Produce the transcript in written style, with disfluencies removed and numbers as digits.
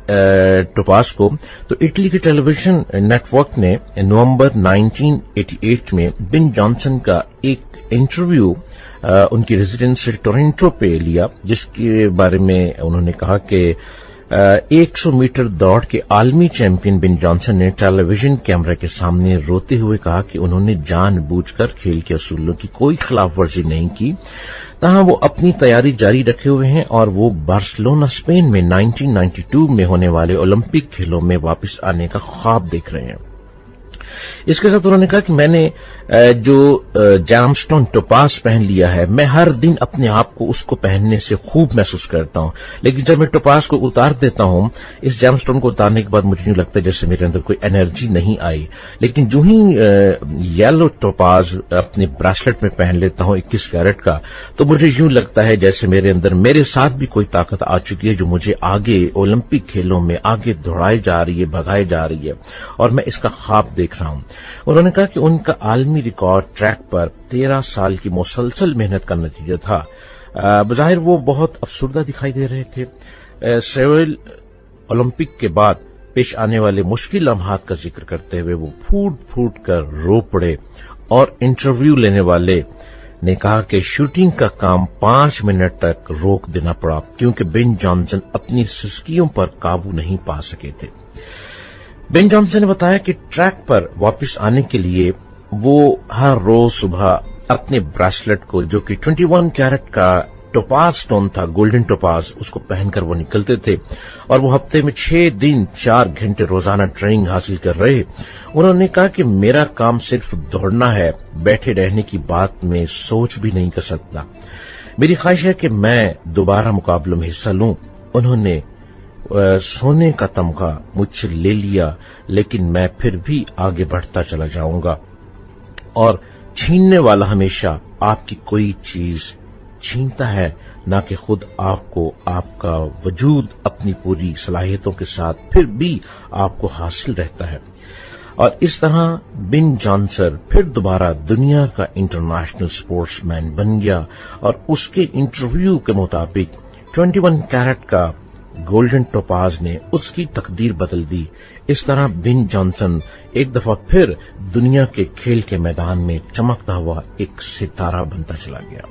Topaz को, तो Italy के टेलीविजन नेटवर्क ने नवंबर 1988 में बिन जॉनसन का एक इंटरव्यू उनकी रेजिडेंस टोरंटो पे लिया, जिसके बारे में उन्होंने कहा कि 100 मीटर दौड़ के आलमी चैंपियन बिन जॉनसन ने टेलीविजन कैमरा के सामने रोते हुए कहा कि उन्होंने जानबूझकर खेल के असूलों की कोई खिलाफवर्जी नहीं की, तहाँ वो अपनी तैयारी जारी रखे हुए हैं और वो बार्सिलोना स्पेन में 1992 में होने वाले ओलंपिक खेलों में वापस आने का ख्वाब देख रहे हैं। इसके साथ उन्होंने कहा कि मैंने जो जैमस्टोन टोपाज पहन लिया है, मैं हर दिन अपने आप को उसको पहनने से खूब महसूस करता हूं, लेकिन जब मैं टोपाज को उतार देता हूं, इस जैमस्टोन को उतारने के बाद मुझे यूं लगता है जैसे मेरे अंदर कोई एनर्जी नहीं आई, लेकिन जो ही येलो टोपाज अपने ब्रेसलेट में पहन लेता हूं 21 कैरेट का, तो मुझे यूं लगता है जैसे मेरे अंदर मेरे साथ भी कोई ताकत आ चुकी है जो मुझे आगे ओलंपिक खेलों में आगे दौड़ाई जा रही है, भगाई जा रही है, और मैं इसका ख्वाब देख रहा हूं। उन्होंने कहा कि उनका आलमी रिकॉर्ड ट्रैक पर 13 साल की मुसलसल मेहनत का नतीजा था। बज़ाहिर वो बहुत अफसुर्दा दिखाई दे रहे थे। सेउल ओलंपिक के बाद पेश आने वाले मुश्किल लम्हात का जिक्र करते हुए वो फूट फूट कर रो पड़े और इंटरव्यू लेने वाले ने कहा कि शूटिंग का काम 5 मिनट तक रोक देना पड़ा क्योंकि बिन जॉनसन अपनी सिसकियों पर काबू नहीं पा सके थे। बिन जॉनसन ने बताया कि ट्रैक पर वापस आने के लिए वो हर रोज सुबह अपने ब्रेसलेट को, जो कि 21 कैरेट का टोपाज स्टोन था, गोल्डन टोपाज, उसको पहनकर वो निकलते थे और वो हफ्ते में 6 दिन 4 घंटे रोजाना ट्रेनिंग हासिल कर रहे। उन्होंने कहा कि मेरा काम सिर्फ दौड़ना है, बैठे रहने की बात में सोच भी नहीं कर सकता। मेरी ख्वाहिश है कि मैं दोबारा मुकाबलों में हिस्सा लूं। उन्होंने सोने का तमगा मुझसे ले लिया, लेकिन मैं फिर भी आगे बढ़ता चला जाऊंगा और छीनने वाला हमेशा आपकी कोई चीज छीनता है, न कि खुद आपको। आपका वजूद अपनी पूरी सलाहियतों के साथ फिर भी आपको हासिल रहता है। और इस तरह बिन जॉनसन फिर दोबारा दुनिया का इंटरनेशनल स्पोर्ट्समैन बन गया और उसके इंटरव्यू के मुताबिक 21 कैरेट का गोल्डन टोपाज ने उसकी तकदीर बदल दी। इस तरह बिन जॉनसन एक दफा फिर दुनिया के खेल के मैदान में चमकता हुआ एक सितारा बनता चला गया।